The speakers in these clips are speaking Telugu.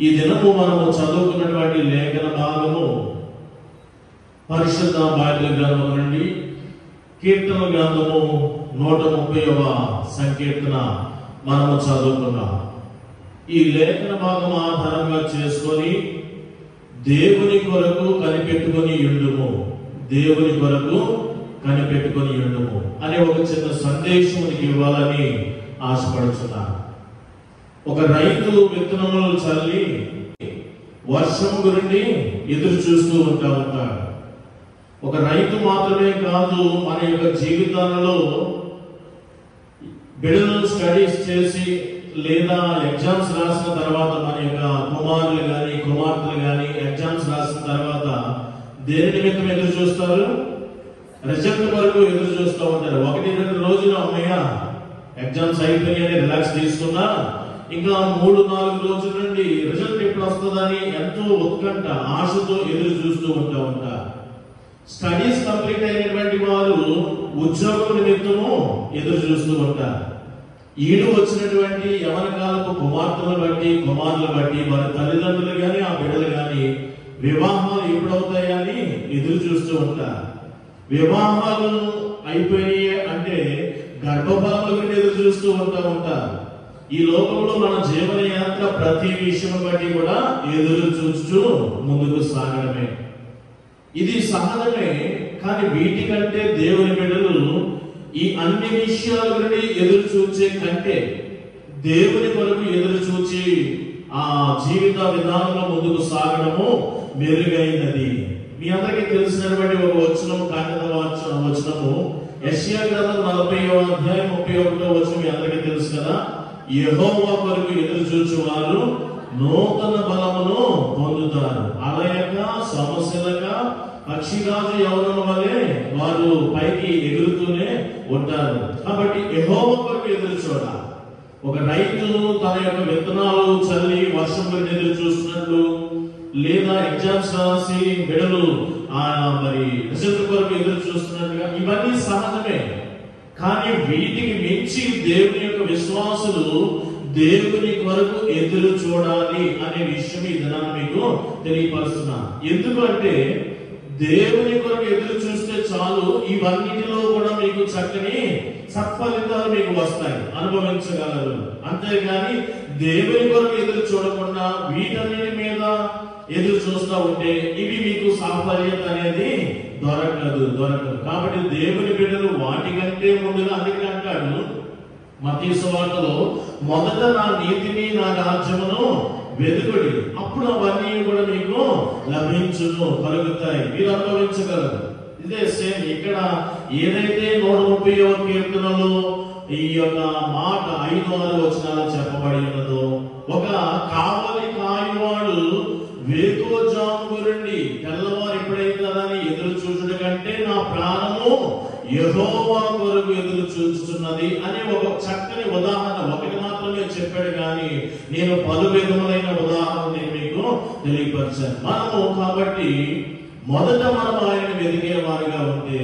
ఈ దినము మనము చదువుకున్నటువంటి లేఖన భాగము పరిశుద్ధ బైబిల్ గ్రంథం నుండి కీర్తన గ్రంథము 130వ సంకీర్తన మనము చదువుకున్నాం. ఈ లేఖన భాగం ఆధారంగా చేసుకొని దేవుని కొరకు కనిపెట్టుకొని ఉండుము, దేవుని కొరకు కనిపెట్టుకొని ఉండుము అనే ఒక చిన్న సందేశం నీకు ఇవ్వాలని ఆశపడుతున్నాను. ఒక రైతు విత్తనములు చల్లి వర్షం గురించి ఎదురు చూస్తూ ఉంటాడు. ఒక రైతు మాత్రమే కాదు, మన యొక్క జీవితాలలో బిడ్డలను స్టడీస్ చేసి లేదా ఎగ్జామ్స్ రాసిన తర్వాత మన యొక్క కుమారులు కానీ కుమార్తెలు కానీ ఎగ్జామ్స్ రాసిన తర్వాత దేని నిమిత్తం ఎదురు చూస్తారు? రిజల్ట్ వరకు ఎదురు చూస్తూ ఉంటారు. 1-2 రోజులు అమ్మయ్య ఎగ్జామ్స్ అయిపోయాయని రిలాక్స్ తీసుకున్నా, ఇంకా 3-4 రోజుల నుండి రిజల్ట్ ఎప్పుడు వస్తుందని ఎంతో ఉత్కంఠ ఆశతో ఎదురు చూస్తూ ఉంటారు. స్టడీస్ కంప్లీట్ అయినటువంటి వారు ఉద్యోగం నిమిత్తము ఎదురు చూస్తూ ఉంటారు. ఈడు వచ్చినటువంటి యవన కాలపు కుమార్తెలను బట్టి కుమారులు బట్టి వారి తల్లిదండ్రులు కానీ ఆ బిడ్డలు కానీ వివాహాలు ఎప్పుడవుతాయని ఎదురు చూస్తూ ఉంటారు. వివాహాలు అయిపోయాయి అంటే గర్భఫలం గురించి ఎదురు చూస్తూ ఉంటారు. ఈ లోకంలో మన జీవన యాత్ర ప్రతి విషయం బట్టి కూడా ఎదురు చూస్తూ ముందుకు సాగడమే. ఇది సహజమే. కానీ వీటికంటే దేవుని బిడ్డలు ఈ అన్ని విషయాల గురించి ఎదురు చూచే కంటే దేవుని కొరకు ఎదురు చూచి ఆ జీవిత విధానంలో ముందుకు సాగడము మెరుగైనది. మీ అందరికీ తెలిసినటువంటి ఒక వచనము, వచనము యెషయా గ్రంథం 40వ అధ్యాయం 31వ వచనం మీ అందరికీ తెలుసు కదా. యెహోవా కొరకు ఎదురు చూచువారు నూతన బలమును పొందుతారు, అలయక సమస్యలక పక్షిరాజు యవ్వనం వలె వారు పైకి ఎగురుతూనే ఉంటారు. కాబట్టి యెహోవా కొరకు ఎదురు చూడాలి. ఒక రైతు తన యొక్క విత్తనాలు చల్లి వర్షం గురించి ఎదురు చూస్తున్నట్లు, లేదా ఎగ్జామ్స్ రాసి బిడ్డలు మరి రిజల్ట్ కొరకు ఎదురు చూస్తున్నట్టుగా ఇవన్నీ సహజమే. కానీ వీటికి మించి దేవుని యొక్క విశ్వాసులు దేవుని కొరకు ఎదురు చూడాలి అనే విషయం ఈ దినాన్ని మీకు తెలియపరుస్తున్నాను. ఎందుకంటే దేవుని కొరకు ఎదురు చూస్తే చాలు, ఇవన్నిటిలో కూడా మీకు చక్కని సత్ఫలితాలు మీకు వస్తాయి, అనుభవించగలరు. అంతేగాని దేవుని కొరకు ఎదురు చూడకుండా వీటన్నిటి మీద ఎదురు చూస్తూ ఉంటే ఇవి మీకు సాఫల్యత అనేది దొరకదు. కాబట్టి దేవుని బిడ్డలు వాటికంటే ముందుగా అందుకే అంటాడు మత్తయి సువార్తలో, మొదట నా నీతిని నా రాజ్యమును వెతుకుడి, అప్పుడు అవన్నీ కూడా మీకు లభించును, కలుగుతాయి, మీరు అనుభవించగలరు. ఇదే సేమ్ ఇక్కడ ఏదైతే 130వ కీర్తనలో ఈ యొక్క మాట 5-6 వచనాలు చెప్పబడి ఉన్నదో, ఒక కావలి కాయువాడు వేకువజాము గురించి తెల్లవారు ఎప్పుడైతుందని ఎదురు చూచుట కంటే నా ప్రాణము యెహోవా కొరకు ఎదురు చూచుచున్నది అనే ఒక చక్కని ఉదాహరణ ఒకటి మాత్రమే చెప్పాడు. కానీ నేను పలు విధములైన ఉదాహరణ నేను మీకు తెలియపరిచాను. మనము కాబట్టి మొదట మనం ఆయన వెతికే వారిగా ఉంటే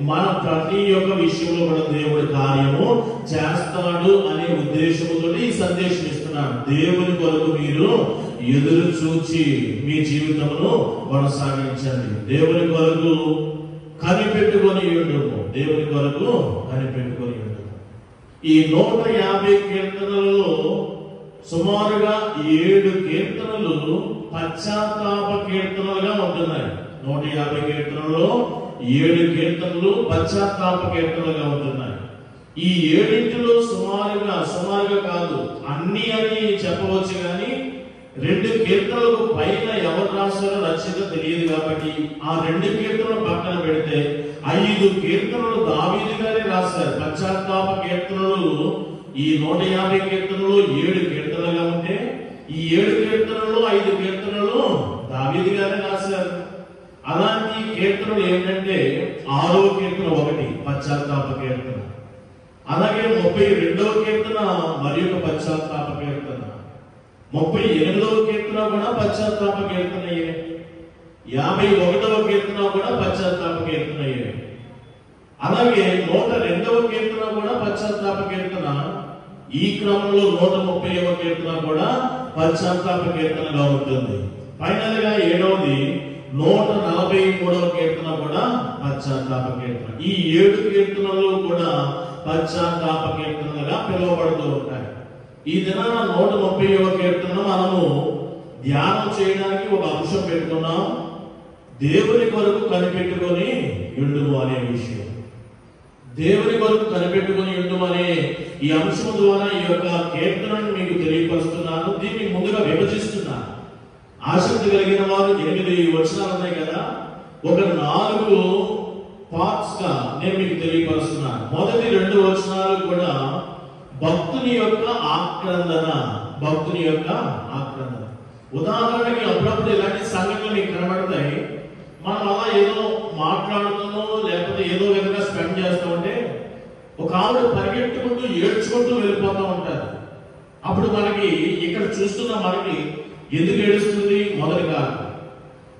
మన ప్రతి ఒక్క విషయంలో కూడా దేవుడి కార్యము చేస్తాడు అనే ఉద్దేశంతో ఈ సందేశం ఇస్తున్నాడు. దేవుని కొరకు మీరు ఎదురు చూచి మీ జీవితమును కొనసాగించండి. దేవుని కొరకు కనిపెట్టుకొని ఉండుము, దేవుని కొరకు కనిపెట్టుకొని ఉండుము. ఈ 150 కీర్తనలలో సుమారుగా 7 కీర్తనలు పశ్చాత్తాప కీర్తనలుగా ఉంటున్నాయి. 150 కీర్తనలో 7 కీర్తనలు పశ్చాత్తాప కీర్తనలుగా ఉంటున్నాయి. ఈ 7 సుమారుగా కాదు అన్ని అని చెప్పవచ్చు, కానీ 2 కీర్తనలకు పైన ఎవరు రాశారో రచయిత తెలియదు. కాబట్టి ఆ 2 కీర్తనలు పక్కన పెడితే 5 కీర్తనలు దావీదు గారే రాశారు. పశ్చాత్తాప కీర్తనలు ఈ 150 కీర్తనలు 7 కీర్తనలుగా ఉంటే ఈ 7 కీర్తనలు 5 కీర్తనలు దావీదు గారే రాశారు. అలాంటి కీర్తనలు ఏంటంటే 6వ కీర్తన ఒకటి పశ్చాత్తాప కీర్తన, అలాగే 32వ కీర్తన మరి ఒక పశ్చాత్తాప కీర్తన, 38వ కీర్తన కూడా పశ్చాత్తాప కీర్తనయే, 51వ కీర్తన కూడా పశ్చాత్తాప కీర్తనయే, అలాగే 102వ కీర్తన కూడా పశ్చాత్తాప కీర్తన. ఈ క్రమంలో 130వ కీర్తన కూడా పశ్చాత్తాప కీర్తనగా ఉంటుంది. ఫైనల్ గా 7వది 143వ కీర్తన కూడా పశ్చాత్తాప కీర్తన. ఈ 7 కీర్తనలు కూడా పశ్చాత్తాప కీర్తనలుగా పిలువబడుతూ ఉంటాయి. ఈ దినాన 130వ కీర్తన మనము ధ్యానం చేయడానికి ఒక అంశం పెట్టుకున్నాం. దేవుని కొరకు కనిపెట్టుకొని ఉండుము అనే విషయం. దేవుని కొరకు కనిపెట్టుకొని ఉండుము అనే ఈ అంశం ద్వారా ఈ యొక్క కీర్తనను మీకు తెలియపరుస్తున్నాను. దీన్ని ముందుగా విభజిస్తున్నాను. ఆసక్తి కలిగిన వారు 8 వచనాలు ఉన్నాయి కదా, ఒక 4 పార్ట్స్ గా నేను మీకు తెలియపరుస్తున్నాను. మొదటి 2 వచనాలు కూడా భక్తుని యొక్క ఆక్రందన. భక్తుని యొక్క ఆక్రందన. ఉదాహరణకి అప్పుడప్పుడు ఇలాంటి సంఘటనలు మీకు కనబడతాయి. మనం అలా ఏదో మాట్లాడుతున్నాం, లేకపోతే ఏదో విధంగా స్పెండ్ చేస్తూ ఉంటే ఒక ఆవిడ పరిగెట్టుకుంటూ ఏడ్చుకుంటూ వెళ్ళిపోతూ ఉంటారు. అప్పుడు మనకి ఇక్కడ చూస్తున్న మనకి ఎందుకు ఏడుస్తుంది? మొదటి కారణం.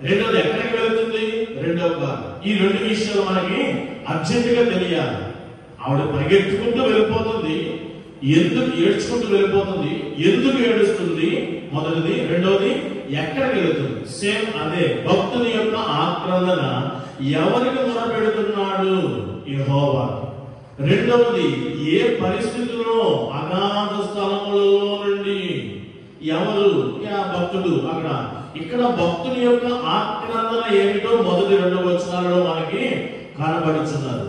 రెండోది ఎక్కడికి వెళ్తుంది? రెండవ కారణం. ఈ 2 విషయాలు మనకి అర్జెంటుగా తెలియాలి. ఆవిడ పరిగెట్టుకుంటూ వెళ్ళిపోతుంది, ఎందుకు ఏడ్చుకుంటూ వెళ్ళిపోతుంది, ఎందుకు ఏడుస్తుంది మొదటిది. రెండవది ఎక్కడికి వెళుతుంది. సేమ్ అదే భక్తుని యొక్క ఆక్రందన. ఎవరికి మొరపెడుతున్నాడు? యెహోవా. రెండవది ఏ పరిస్థితుల్లో? అగాధ స్థలములలో నుండి. ఎవరు? భక్తుడు. అక్కడ ఇక్కడ భక్తుని యొక్క ఆక్రందన ఏమిటో మొదటి 2 వచనాలలో మనకి కనబడుతున్నారు.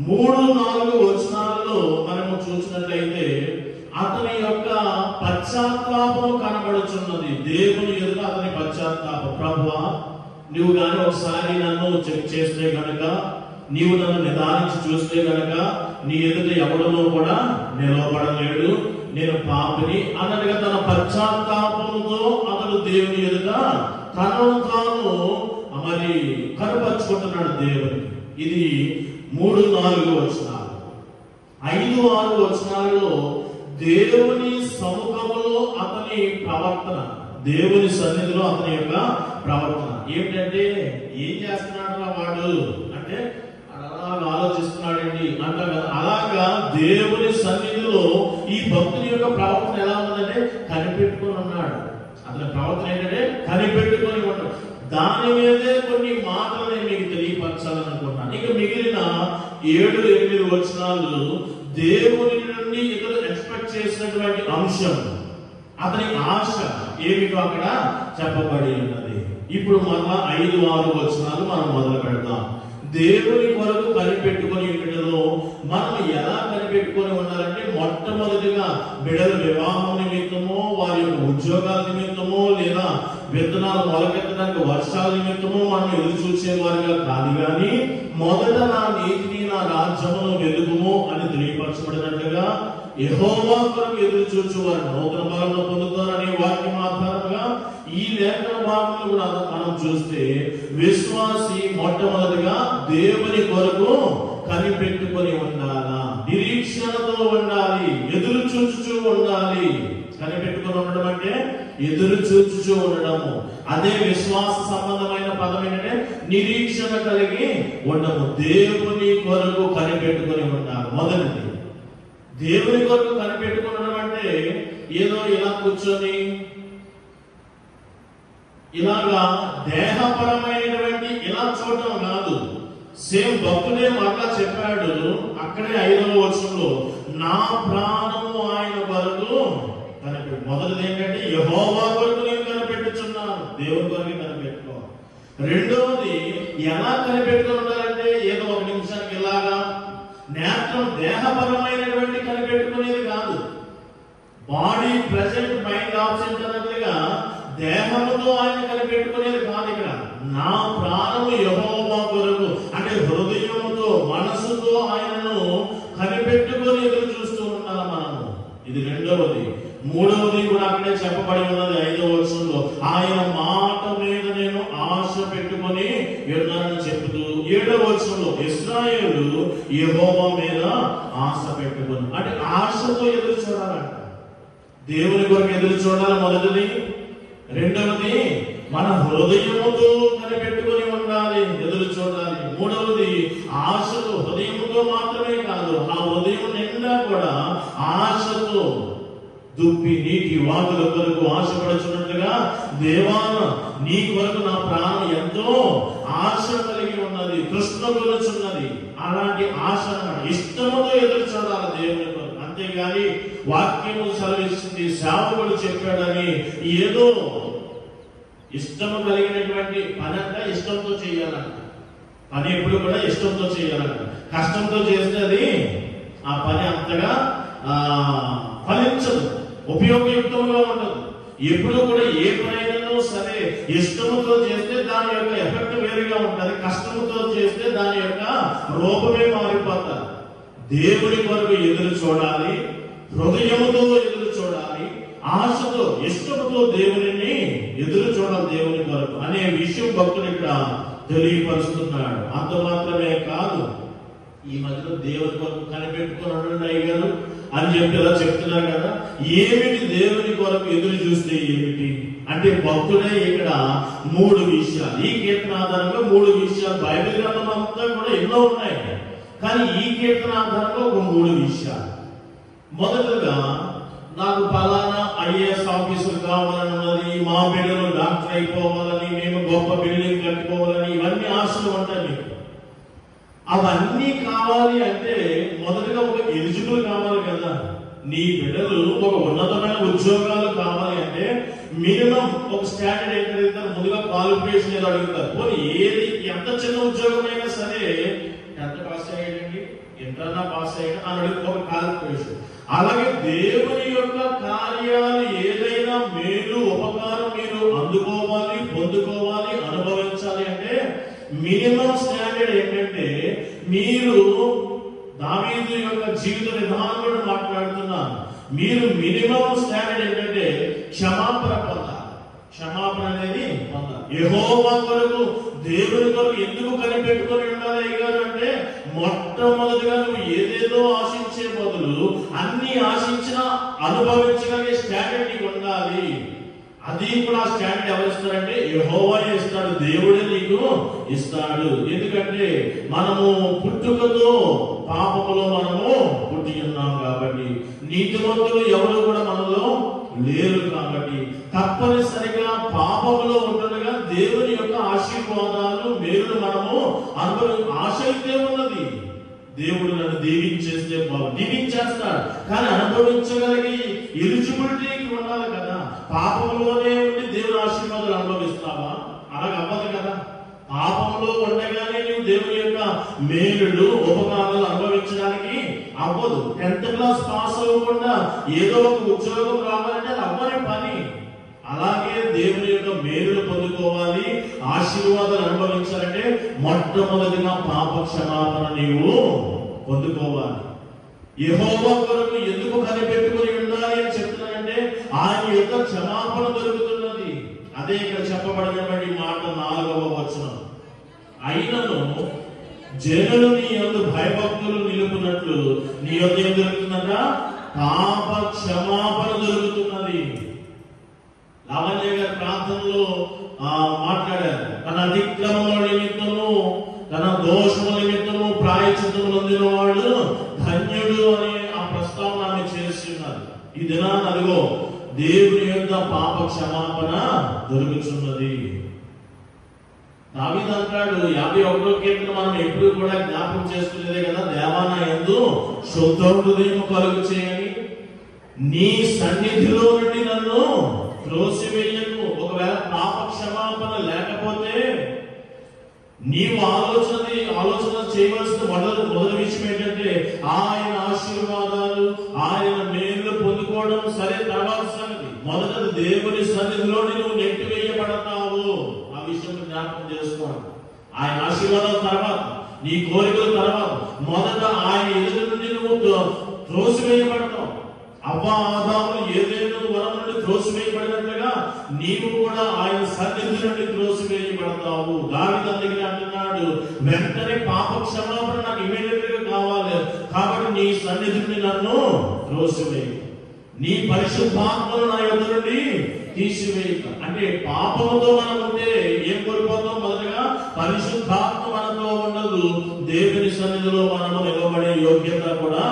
3, 4 వచనాలలో మనము చూసినట్లయితే అతని యొక్క పశ్చాత్తాపం కనబడుచున్నది. దేవుని ఎదుట అతని పశ్చాత్తాపం. ప్రభువా, నువ్వు గాని ఒకసారి నన్ను చెక్ చేస్తే గనక, నీవు నన్ను నిదానించి చూస్తే గనక నీ ఎదుట ఎవడనో కూడా నిలవబడలేడు, నేను పాపిని అన్నట్టుగా తన పశ్చాత్తాపంతో అతడు దేవుని ఎదుట తనను తాను మరి కనపరుచుకుంటున్నాడు దేవునికి. ఇది 3, 4 వచనాలు. 5, 6 వచనాలలో దేవుని సముఖములో అతని ప్రవర్తన, దేవుని సన్నిధిలో అతని యొక్క ప్రవర్తన ఏమిటంటే, ఏం చేస్తున్నాడు వాడు అంటే అలాగా ఆలోచిస్తున్నాడండి అంట కదా. అలాగా దేవుని సన్నిధిలో ఈ భక్తుని యొక్క ప్రవర్తన ఎలా ఉన్నదంటే కనిపెట్టుకొని ఉన్నాడు. అతని ప్రవర్తన ఏంటంటే కనిపెట్టుకొని ఉన్నాడు. దాని మీదే కొన్ని మాటలు నేను మీకు తెలియపరచాలనుకుంటున్నాను. ఇక మిగిలిన 7, 8 వచనాలు దేవుని నుండి ఇతరులు ఎక్స్పెక్ట్ చేసినటువంటి అంశం, అతని ఆశ ఏమిటో అక్కడ చెప్పబడి ఉన్నది. ఇప్పుడు మళ్ళా 5, 6 వచనాలు మనం మొదలు పెడతాం. దేవుని కొరకు కనిపెట్టుకొని ఉండటంలో మనం ఎలా కనిపెట్టుకొని ఉండాలంటే, మొట్టమొదటిగా బిడ్డల వివాహం నిమిత్తమో, వారి యొక్క ఉద్యోగాల నిమిత్తమో, లేదా విత్తనాలు మొలకెత్తడానికి వర్షాల నిమిత్తమో మనం ఎదురు చూసేవారిగా కాదు, కానీ మొదట నా నీతిని, నా రాజ్యమును వెలుగుము అని తెలియపరచబడినట్లుగా యెహోవా కొరకు ఎదురు చూచు వారు నూతన బలమును పొందుతారనే వాక్యం ఆధారంగా ఈ లేఖన భాగంలో కూడా మనం చూస్తే, విశ్వాసి మొట్టమొదటిగా దేవుని కొరకు కనిపెట్టుకొని ఉండాలా, నిరీక్షణతో ఉండాలి, ఎదురు చూచుచూ ఉండాలి. కనిపెట్టుకొని ఉండడం అంటే ఎదురు చూచుచూ ఉండడము. అదే విశ్వాస సంబంధమైన పదం ఏంటంటే నిరీక్షణ కలిగి ఉండము. దేవుని కొరకు కనిపెట్టుకొని ఉండాలి. మొదటిది దేవుని కొరకు కనిపెట్టుకొని ఉండడం అంటే ఏదో ఇలా కూర్చొని ఇలాగా దేహపరమైనటువంటి ఇలా చూడటం కాదు. సేమ్ భక్తుడే మరలా చెప్పాడు అక్కడే 5వ వచనంలో, నా ప్రాణము ఆయన కొరకు కనిపెట్టు. మొదటిది ఏంటంటే యెహోవా కొరకు నేను కనిపెట్టుచున్నాను. దేవుని కొరకు కనిపెట్టుకో. రెండవది ఎలా కనిపెట్టుకుని ఉండాలంటే ఏదో 1 నిమిషానికి ఇలాగా నేత్రం దేహపరమైనటువంటి కనిపెట్టుకునేది కాదు. బాడీ ప్రెసెంట్, మైండ్ ఆబ్సెంట్ అన్నట్లుగా దేహముతో ఆయన కనిపెట్టుకునేది కాదు. ఇక్కడ నా ప్రాణము యెహోవా కొరకు అంటే హృదయముతో, మనసుతో ఆయనను కనిపెట్టుకొని ఎదురు చూస్తూ ఉండాలి మనము. ఇది రెండవది. మూడవది కూడా అక్కడే చెప్పబడి ఉన్నది 5వ వచనంలో, ఆయన మాట మీద నేను ఆశ పెట్టుకొని ఉన్నానని చెబుతూ 7వ వచనంలో ఇశ్రాయేలు యెహోవా మీద ఆశ పెట్టుకొని, అంటే ఆశతో ఎదురు చూడాలంట. దేవుని కొరకు ఎదురు చూడాలి మొదటిది. రెండవది మన హృదయముతో కనిపెట్టుకొని ఉండాలి, ఎదురు చూడాలి. మూడవది ఆశతో, హృదయముతో మాత్రమే కాదు, ఆ హృదయం నిండా కూడా ఆశతో దుప్పి నీటి వాగుల కొరకు ఆశపడుచున్నట్లుగా దేవా నీ కొరకు నా ప్రాణం ఎంతో ఆశ కలిగి ఉన్నది, తృష్ణగొలుచున్నది. అలాంటి ఆశ ఇష్టముతో ఎదురు చూడాలి దేవుని కొరకు. అంతేగాని వాక్యము సెలవిస్తుంది, సేవకుడు చెప్పాడని ఏదో ఇష్టము కలిగినటువంటి పని అంటే ఇష్టంతో చేయాలంట. పని ఎప్పుడు కూడా ఇష్టంతో చేయాలంట. కష్టంతో చేస్తే అది ఆ పని అంతగా ఫలించదు, ఉపయోగయుక్తంగా ఉండదు. ఎప్పుడు కూడా ఏ పనైనా సరే ఇష్టముతో చేస్తే దాని యొక్క ఎఫెక్ట్ వేరుగా ఉంటుంది, కష్టముతో చేస్తే దాని యొక్క రూపమే మారిపోతారు. దేవుని కొరకు ఎదురు చూడాలి, హృదయముతో ఎదురు చూడాలి, ఆశతో ఇష్టముతో దేవుని ఎదురు చూడాలి దేవుని కొరకు అనే విషయం భక్తుడు ఇక్కడ తెలియపరుస్తున్నాడు. అంత మాత్రమే కాదు, ఈ మధ్యలో దేవుని కొరకు కనిపెట్టుకుని ఉండండి అయ్యారు అని చెప్పి ఇలా చెప్తున్నారు కదా. ఏమిటి దేవుని కొరకు ఎదురు చూస్తే ఏమిటి అంటే భక్తుడే ఇక్కడ 3 విషయాలు, ఈ కీర్తన ఆధారంగా 3 విషయాలు. బైబిల్ గ్రంథం అంతా కూడా ఎన్నో ఉన్నాయి, కానీ ఈ కీర్తన ఆధారంగా ఒక 3 విషయాలు. మొదటగా నాకు పలానా ఐఏఎస్ ఆఫీసర్ కావాలని ఉన్నది, మా బిడ్డలు డాక్టర్ అయిపోవాలని, మేము గొప్ప బిల్డింగ్ కట్టుకోవాలని, ఇవన్నీ ఆశలు ఉంటాయి మీకు. అవన్నీ కావాలి అంటే మొదటగా ఒక ఎలిజిబుల్ కావాలి కదా. నీ బిడ్డలు ఒక ఉన్నతమైన ఉద్యోగాలు కావాలి అంటే మినిమం ఒక స్టాండర్డ్ ఏం అడుగుతారు, ముందుగా క్వాలిఫికేషన్ ఏదో అడుగుతారు. పోనీ ఏది ఎంత చిన్న ఉద్యోగం అయినా సరే 10th పాస్ అయ్యాడండి, ఇంటర్ పాస్ అయ్యాడు అని అడుగు ఒక క్వాలిఫికేషన్. అలాగే దేవుని యొక్క కార్యాలు ఏదైనా మేలు ఉపకారం మీరు అందుకోవాలి, పొందుకోవాలి, అనుభవించాలి అంటే మినిమం స్టాండర్డ్ ఏంటంటే మీరు దావీదు యొక్క జీవిత విధానంలో మాట్లాడుతున్నాను. మీరు మినిమం స్టాండర్డ్ ఏంటంటే క్షమాపణ పొందాలి. క్షమాపణ అనేది పొందాలి. యెహోవా కొరకు దేవుని కొరకు ఎందుకు కనిపెట్టుకొని ఉండాలి అయ్యారు అంటే మొట్టమొదటిగా నువ్వు ఏదేదో ఆశించే బదులు అన్ని ఆశించినా అనుభవించగలిగే స్టాండర్డ్ నీకు ఉండాలి. అది కూడా స్టాండర్డ్ ఎవరు ఇస్తారంటే యెహోవా ఇస్తాడు, దేవుడే నీకు ఇస్తాడు. ఎందుకంటే మనము పుట్టుకతో పాపములో మనము పుట్టి ఉన్నాం కాబట్టి, నీతిమంతులు ఎవరు కూడా మనలో లేరు కాబట్టి తప్పనిసరిగా పాపములో ఉండగా దేవుని యొక్క ఆశీర్వాదాలు మేలు మనము ఆశ అయితే ఉన్నది. దేవుడు నన్ను దీవించేస్తే దీవించేస్తాడు, కానీ అనుభవించగలిగి ఎలిజిబిలిటీకి ఉండాలి కదా. పాపంలోనే ఉండి దేవుని ఆశీర్వాదాలు అనుభవిస్తావా? అలాగ అవ్వదు కదా. పాపంలో ఉండగానే నువ్వు దేవుని యొక్క మేలుడు ఉపకారాలు అనుభవించడానికి అవ్వదు. 10th క్లాస్ పాస్ అవ్వకుండా ఏదో ఒక ఉద్యోగం రావాలంటే అది అవ్వని పని. అలాగే దేవుని యొక్క మేలును పొందుకోవాలి, ఆశీర్వాదాలు అనుభవించాలంటే మొట్టమొదటిగా పాప క్షమాపణ నీవు పొందుకోవాలి. యెహోవా కొరకు ఎందుకు కనిపెట్టుకుని ఉండాలి అని చెప్తున్నానంటే ఆయన యొక్క క్షమాపణ దొరుకుతున్నది. అదే ఇక్కడ చెప్పబడినటువంటి మాట 4వ వచనం. అయినను జనులు నీ యందు భయభక్తులు నిలుపునట్లు నీ యొద్ద ఏం దొరుకుతుందట? పాప క్షమాపణ దొరుకుతున్నది. లావణ్య గారి ప్రాంతంలో మాట్లాడారు, తన అతిక్రమముల నిమిత్తము తన దోషముల నిమిత్తము ప్రాయశ్చిత్తము పొందిన వాడు ధన్యుడు అనే ఆ ప్రస్తావన ఆమె చేస్తున్నారు. ఈ దినాన్ని అదిగో దేవుని యొక్క పాప క్షమాపణ దొరుకుతున్నది. దావీదు అంటాడు 51వ కీర్తన మనం ఎప్పుడు కూడా జ్ఞాపకం చేసుకునేదే కదా, దేవా నా యందు శుద్ధ హృదయం కలుగు చేయని, నీ సన్నిధిలో నుండి నన్ను త్రోసివేయకు. ఒకవేళ పాప క్షమాపణ లేకపోతే నీవు ఆలోచన చేయవలసిన మొదటి విషయం ఏంటంటే ఆయన ఆశీర్వాదాలు, ఆయన మేలు పొందుకోవడం సరే తర్వాత సంగతి. మొదట దేవుని సన్నిధిలోని నువ్వు నెట్టివేయబడతావు. ఆ విషయం జ్ఞాపకం చేసుకోవాలి. ఆయన ఆశీర్వాదాల తర్వాత, నీ కోరికల తర్వాత మొదట ఆయన ఎదురు నుండి నువ్వు త్రోసివేయబడతావు. అవ్వ ఆదాములు ఏదైనా వరం నుండి త్రోసివేయబడినట్లుగా నీవు కూడా ఆయన సన్నిధి నుండి త్రోసివేయబడతావు. దావీదు అందుకని అంటున్నాడు, వెంటనే పాప క్షమాపణ నాకు ఇమీడియట్ గా కావాలి, కాబట్టి నీ సన్నిధి నుండి నన్ను త్రోసివేయ, నీ పరిశుద్ధాత్మను నా యొద్ద నుండి తీసివేయక. అంటే పాపముతో మనం ఉంటే ఏం కోల్పోతాం? మొదటగా పరిశుద్ధాత్మ మనతో ఉండదు, దేవుని సన్నిధిలో మనము నిలబడే యోగ్యత కూడా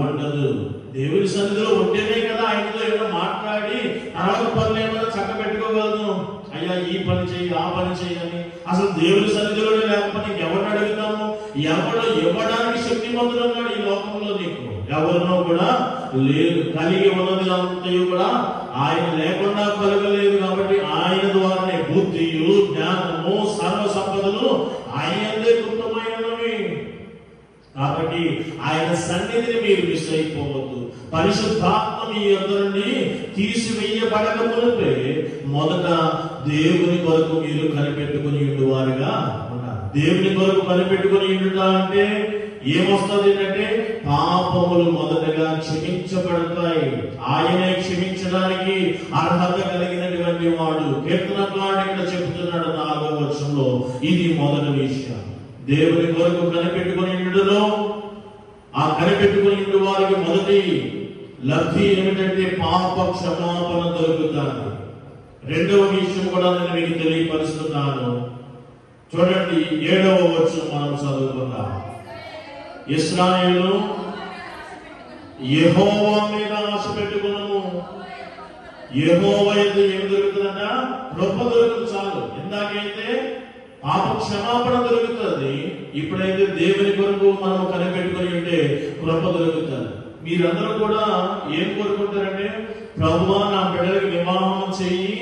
ఉండదు. దేవుని సన్నిధిలో ఉంటేనే కదా ఆయనతో ఏమైనా మాట్లాడి తర్వాత పనులు ఏమైనా చక్క పెట్టుకోగలను. అయ్యా ఈ పని చేయి, ఆ పని చేయని. అసలు దేవుని సన్నిధిలోనే లేకపోతే ఎవరిని అడుగుతాము? ఎవడో ఇవ్వడానికి శక్తిమంతుడు ఉన్నాడు ఈ లోకంలో? నీకు ఎవరినో కూడా లేదు. కలిగి ఉన్నది అంతయు కూడా ఆయన లేకుండా కలగలేదు. కాబట్టి ఆయన ద్వారానే బుద్ధియు, జ్ఞానము, సర్వ సంపదలు ఆయనదే గుప్తమైనవి. కాబట్టి ఆయన సన్నిధిని మీరు మిస్ అయిపోవద్దు. పరిశుద్ధాత్మ మీ యొద్ద నుండి తీసివేయబడక మునిపే మొదట దేవుని కొరకు మీరు కనిపెట్టుకుని ఉండువారుగా ఉన్నారు. దేవుని కొరకు కనిపెట్టుకుని ఉండుట అంటే ఏమొస్తుంది అంటే పాపములు మొదటగా క్షమించబడతాయి. ఆయనే క్షమించడానికి అర్హత కలిగినటువంటి వాడు. కీర్తనకారుడు ఇక్కడ చెబుతున్నాడు 4వ వచనంలో, ఇది మొదటి విషయం. దేవుని కొరకు కనిపెట్టుకుని ఉండుటలో, ఆ కనిపెట్టుకుని ఉండు వారికి మొదటి లబ్ధి ఏమిటంటే పాప క్షమాపణ దొరుకుతాను. రెండవ విషయం కూడా నేను మీకు తెలియపరుస్తున్నాను. చూడండి 7వ వచనం మనం చదువుకుందాం. ఇశ్రాయేలు యెహోవా మీద ఆశ పెట్టుకును. యెహోవా అయితే ఏమి దొరుకుతుందట? కృప దొరుకుతుంది. చాలు. ఇందాకైతే పాప క్షమాపణ దొరుకుతుంది, ఇప్పుడైతే దేవుని కొరకు మనం కనిపెట్టుకుని ఉంటే కృప దొరుకుతుంది. మీరందరూ కూడా ఏం కోరుకుంటారంటే, ప్రభువా నా బిడ్డలకి వివాహం చెయ్యి,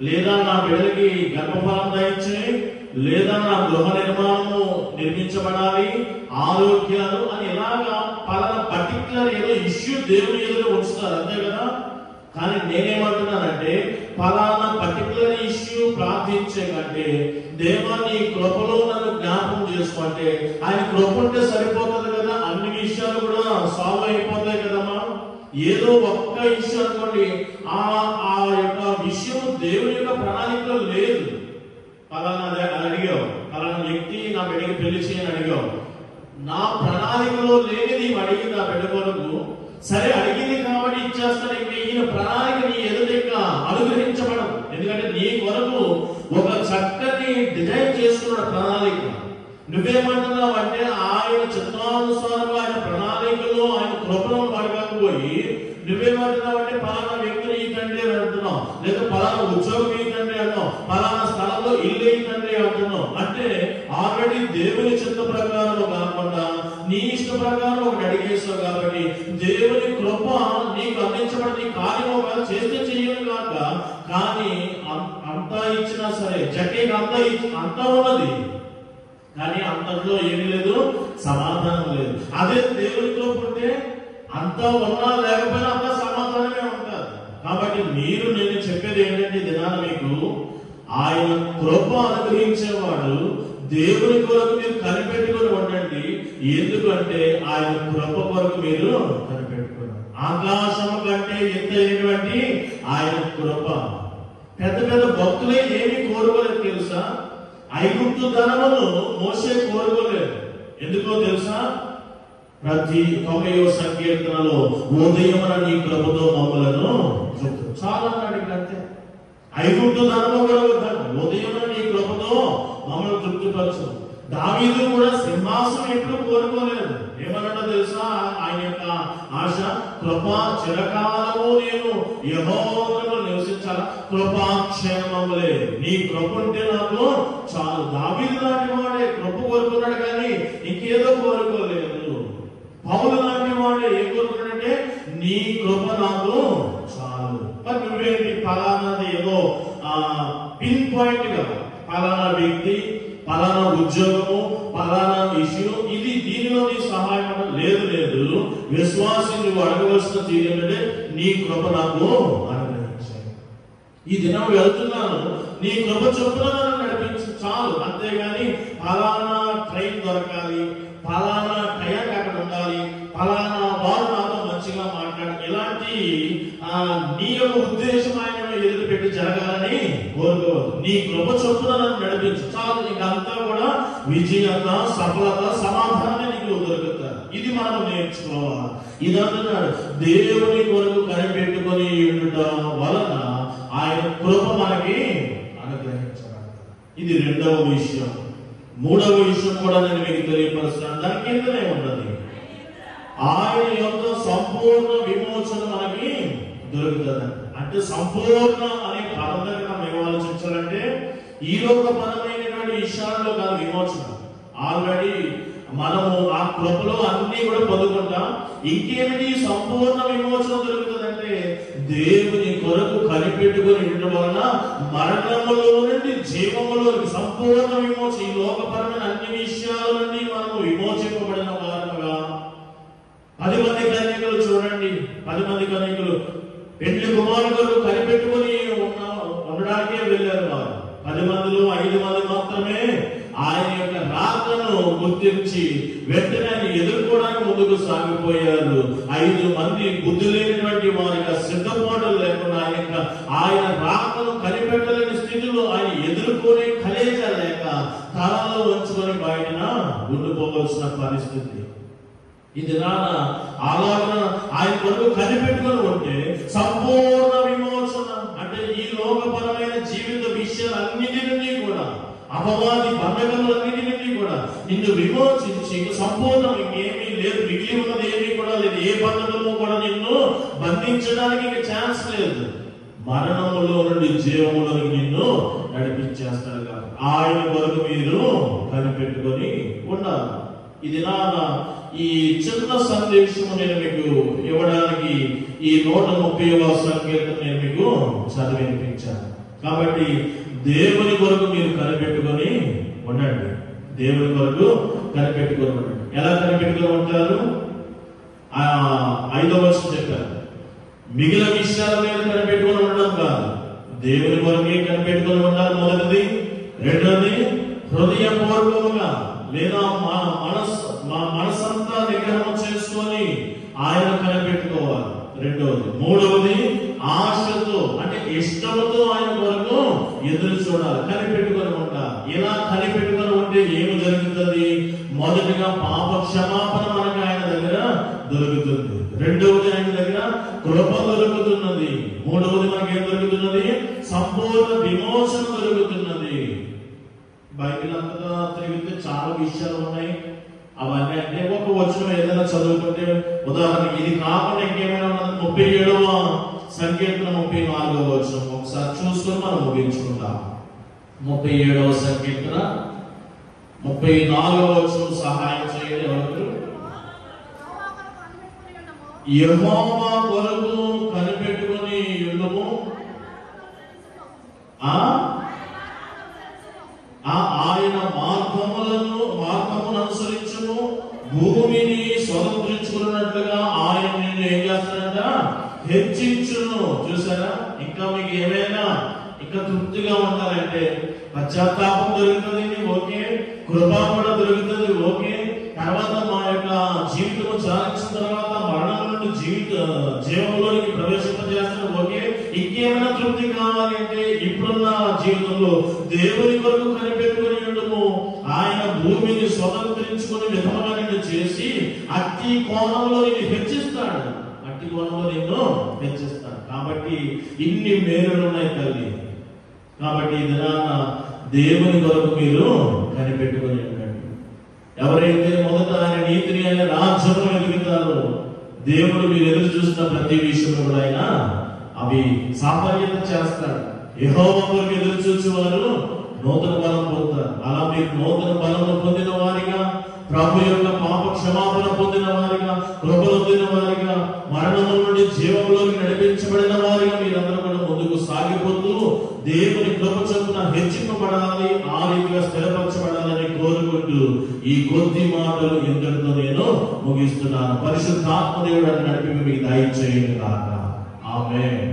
లేదా నా బిడ్డలకి గర్భఫలం దయచేయి, లేదా నా గృహ నిర్మాణము నిర్మించబడాలి, ఆరోగ్యాలు అని ఇలాగా పలానా పర్టికులర్ ఏదో ఇష్యూ దేవుని ఎదురు ఉంచుతారు, అంతే కదా. కానీ నేనేమంటున్నానంటే, పలానా పర్టికులర్ ఇష్యూ ప్రార్థించే కంటే దేవా నీ కృపలో నన్ను జ్ఞాపకం చేసుకుంటే ఆయన కృప ఉంటే సరిపోతుంది కదా. అన్ని విషయాలు కూడా సాల్వ్ అయిపోతాయి కదమ్మా. ఏదో ఒక్క ఇష్యూ అనుకోండి, ఆ యొక్క విషయం దేవుని యొక్క ప్రణాళికలో లేదు. పలానా అడిగావు, పలానా వ్యక్తి నా బిడ్డకి పెళ్లి చేయని అడిగావు, నా ప్రణాళికలో లేని నీవు అడిగింది నా బిడ్డ కొరకు. సరే అడిగింది కాబట్టి ఇచ్చేస్తాను. ఈయన ప్రణాళిక నీ ఎదుట అనుగ్రహించబడదు. ఎందుకంటే నీ కొరకు ఒక చక్కని డిజైన్ చేసుకున్న ప్రణాళిక. నువ్వేమంటున్నావు అంటే ఆయన చిత్తానుసారంగా ఆయన ప్రణాళికలో ఆయన కృపను పడకపోయి నువ్వేమంటున్నావు అంటే పలానా వ్యక్తిని ఈ తండ్రి అంటున్నావు, లేదా పలానా ఉద్యోగం ఈ తండ్రి అంటున్నావు, పలానా స్థలంలో ఇల్లు ఈ తండ్రి అంటున్నావు. అంటే ఆల్రెడీ దేవుని చిత్త ప్రకారం కాకుండా నీ ఇష్ట ప్రకారం ఒకటి అడిగేస్తావు. కాబట్టి దేవుని కృప నీకు అందించబడి నీ కార్యం ఒకవేళ చేస్తే చెయ్యను కాక, కానీ అంతా ఇచ్చినా సరే జకేకి అంతా ఉన్నది, కానీ అంతట్లో ఏమీ లేదు, సమాధానం లేదు. అదే దేవుని కృప ఉంటే అంతా ఉన్నా లేకపోయినా అంతా సమాధానమే ఉంటారు. కాబట్టి నేను చెప్పేది ఏంటంటే దినాన మీకు ఆయన కృప అనుగ్రహించేవాడు. దేవుని కొరకు మీరు కనిపెట్టుకుని ఉండండి. ఎందుకంటే ఆయన కృప కొరకు మీరు కనిపెట్టుకున్నారు. ఆకాశం కంటే ఎత్తైనటువంటి ఆయన కృప. పెద్ద పెద్ద భక్తులే ఏమి కోరుకోలేదు తెలుసా? ఐగుప్తు ధనమును మోసే కోరుకోలేదు. ఎందుకో తెలుసా? ప్రతి 90వ సంకీర్తనలో ఉదయమున నీ కృపతో మమ్మలను చాలా అన్నాడు. అంతే. ఐగుప్తు ధనము కూడా వద్దండి, ఉదయమున నీ కృపతో మమ్మల్ని తృప్తిపరచు. దావీదు కూడా సింహాసనం ఎప్పుడు కోరుకోలేదు. ఏమన్నాడో తెలుసా? ఆయన యొక్క ఆశ కృపా చిరకాలము నేను యెహోవాలో నివసించాల, కృపాక్షేమములే, నీ కృప ఉంటే నాకు చాలు. దావీదు లాంటి వాడే కృప కోరుకున్నాడు, కానీ ఇంకేదో కోరుకోలేదు. పౌలు లాంటి వాడే ఏం కోరుకున్నాడంటే నీ కృప నాకు చాలు. మరి నువ్వేంటి పలానాది ఏదో పిన్ పాయింట్ గా పలానా వ్యక్తి, పలానా ఉద్యోగము, పలానా ఇష్యూ, ఇది దీనిలో నీ సహాయం లేదు. విశ్వాసి నువ్వు అడగవలసిన తీరేంటంటే నీ కృప నాకు అనుగ్రహించాలి. ఈ దినం వెళ్తున్నాను, నీ కృప చొప్పున నన్ను నడిపించు చాలు. అంతేగాని పలానా ట్రైన్ దొరకాలి, పలానా టయానికి అక్కడ ఉండాలి, పలానా వారు నాతో మంచిగా మాట్లాడాలి, ఇలాంటి నీ యొక్క ఉద్దేశం ఆయన ఎదురు పెట్టి జరగాలని కోరుకోవద్దు. నీ కృప చొప్పున నన్ను నడిపించు చాలు. ఇంకంతా కూడా విజయత, సఫలత, సమాధానం నీకు దొరుకుతారు. ఇది మనం నేర్చుకోవాలి. ఇదంటున్నాడు దేవుని కొరకు కనిపెట్టుకుని ఉండటం వలన ఆయన కృప మనకి అనుగ్రహించబడతారు. ఇది రెండవ విషయం. మూడవ విషయం కూడా నేను మీకు తెలియపరుస్తున్నాను. దాని కిందనే ఉన్నది. ఆయన యొక్క సంపూర్ణ విమోచన మనకి దొరుకుతుంది. అంటే సంపూర్ణ అనే పదం దగ్గర మేము ఆలోచించాలంటే ఈ లోకపరమైనటువంటి విషయాల్లో కాదు విమోచన. ఆల్రెడీ మనము ఆ కృపలో అన్ని కూడా పొందుకుంటాం. ఇంకేమిటి సంపూర్ణ విమోచన దొరుకుతుందంటే దేవుని కొరకు కనిపెట్టుకుని ఉండడం వలన మరణములో నుండి జీవములోకి సంపూర్ణ విమోచన. ఈ లోకపరమైన అన్ని విషయాల నుండి మనము విమోచింపబడిన వారముగా. 10 మంది కన్యకలు చూడండి, 10 మంది కన్యకలు పెళ్లి కుమారుడు కనిపెట్టుకుని ఉండడానికే వెళ్ళారు. వారు 10 మందిలో 5 మంది మాత్రమే ఆయన యొక్క రాకను గుర్తించి వెంటనే ఎదుర్కోవడానికి ముందుకు సాగిపోయారు. 5 మంది బుద్ధి లేనటువంటి వారిగా సిద్ధపాటు లేకుండా ఆయన రాకను కనిపెట్టలేని స్థితిలో ఆయన ఎదుర్కొనే కలేజ లేక తలలో ఉంచుకొని బయటన ఉండిపోవలసిన పరిస్థితి. ఇది అలాగ ఆయన కొరకు కనిపెట్టుకుని ఉంటే సంపూర్ణ విమోచన అంటే ఈ లోకపరమైన జీవిత విషయాలన్నిటి నుండి కూడా అపవాది బంధకములన్నిటి నుండి కూడా నిన్ను విమోచించి సంపూర్ణం ఇంకేమీ లేదు, మిగిలి ఉన్నది ఏమీ కూడా లేదు. ఏ బంధకము కూడా నిన్ను బంధించడానికి ఛాన్స్ లేదు. మరణములో నుండి జీవములోకి నిన్ను నడిపించేస్తాడు కాబట్టి ఆయన కొరకు మీరు కనిపెట్టుకొని ఉండాలి. ఇది ఈ చిన్న సందేశము నేను మీకు ఇవ్వడానికి ఈ 130వ సంకీర్తన నేను మీకు చదివినిపించాను. కాబట్టి దేవుని కొరకు మీరు కనిపెట్టుకొని ఉండండి. దేవుని కొరకు కనిపెట్టుకొని ఉండండి. ఎలా కనిపెట్టుకొని ఉంటారు? 5వ వచనం చెప్పారు, మిగిలిన విషయాల మీద కనిపెట్టుకొని ఉండడం కాదు, దేవుని కొరకే కనిపెట్టుకొని ఉండాలి. మొదటిది. రెండోది, హృదయపూర్వకంగా లేదా మనసంతా నిగ్రహం చేసుకొని ఆయన కనిపెట్టుకోవాలి. రెండవది. మూడవది, ఆశతో అంటే ఇష్టంతో ఆయన కొరకు ఎదురు చూడాలి, కనిపెట్టుకొని ఉండాలి. ఇలా కనిపెట్టుకొని ఉంటే ఏమి జరుగుతుంది? మొదటిగా పాప క్షమాపణ మనకు ఆయన దగ్గర దొరుకుతుంది. రెండవది, ఆయన దగ్గర కృప దొరుకుతున్నది. మూడవది, మనకి ఏం దొరుకుతున్నది? సంపూర్ణ విమోచన దొరుకుతున్నది. బైబిల్ అంతగా తిరిగితే చాలా విషయాలు ఉన్నాయి. అవన్నీ అంటే ఒక వచనం ఏదైనా చదువుకుంటే ఉదాహరణకి ఇది కాకుండా ఇంకేమైనా 37వ సంకీర్తన 34వ వచనం ఒకసారి చూసుకొని మనం ముగించుకుందాం. 37వ సంకీర్తన 34వ వచనం సహాయం చేయండి. ఎవరు? యెహోవా కొరకు కనిపెట్టుకొని ఉండము, ఆయన మార్గమును అనుసరించము, భూమిని స్వతంత్రించుకున్నట్లుగా ఆయన నిన్ను ఏం చేస్తాడంట? హెచ్చించును. చూసారా? ఇంకా మీకు ఏమైనా ఇంకా తృప్తిగా ఉండాలంటే పశ్చాత్తాపం దొరుకుతుంది, ఓకే. కృప కూడా దొరుకుతుంది, ఓకే. తర్వాత మా యొక్క జీవితం సాధించిన తర్వాత మరణం నుండి జీవంలోనికి ప్రవేశింపజేస్తాను, ఓకే. ఇంకేమైనా తృప్తి కావాలి అంటే ఇప్పుడున్న జీవితంలో దేవుని కొరకు కనిపెట్టుకుని ఉండము. ఆయన భూమిని స్వతంత్రించుకుని విధముగా నిన్ను చేసి అట్టి కోణంలో నిన్ను హెచ్చిస్తాడు, అట్టి కోణంలో నిన్ను హెచ్చిస్తాడు. కాబట్టి ఇన్ని మేలులు ఉన్నాయి తల్లి. కాబట్టి ఇదినాన దేవుని కొరకు మీరు కనిపెట్టుకుని ఉండండి. ఎవరైతే మొదట ఆయన నీతిని ఆయన రాజ్యమును ఎదుగుతారో దేవుడు మీరు ఎదురు చూస్తున్న ప్రతి విషయంలో కూడా ఆయన అవి సాఫల్యత చేస్తాడు. యెహోవా కొరకు ఎదురు చూసేవారు నూతన బలం పొందుతారు. అలా మీరు నూతన బలము పొందిన వారిగా, ప్రభు యొక్క పాప క్షమాపణ పొందిన వారిగా, కృప పొందిన వారిగా, మరణం నుండి జీవంలోకి నడిపించబడిన వారిగా మీరందరూ కూడా ముందుకు సాగిపోతూ దేవుని కృప చొప్పున హెచ్చింపబడాలి, ఆ రీతిగా స్థిరపరచబడాలని కోరుకుంటూ ఈ కొద్ది మాటలు ఇంతటితో నేను ముగిస్తున్నాను. పరిశుద్ధాత్మ దేవుడు నడిపి మీకు దయచేయండి కాక. ఆమేన్.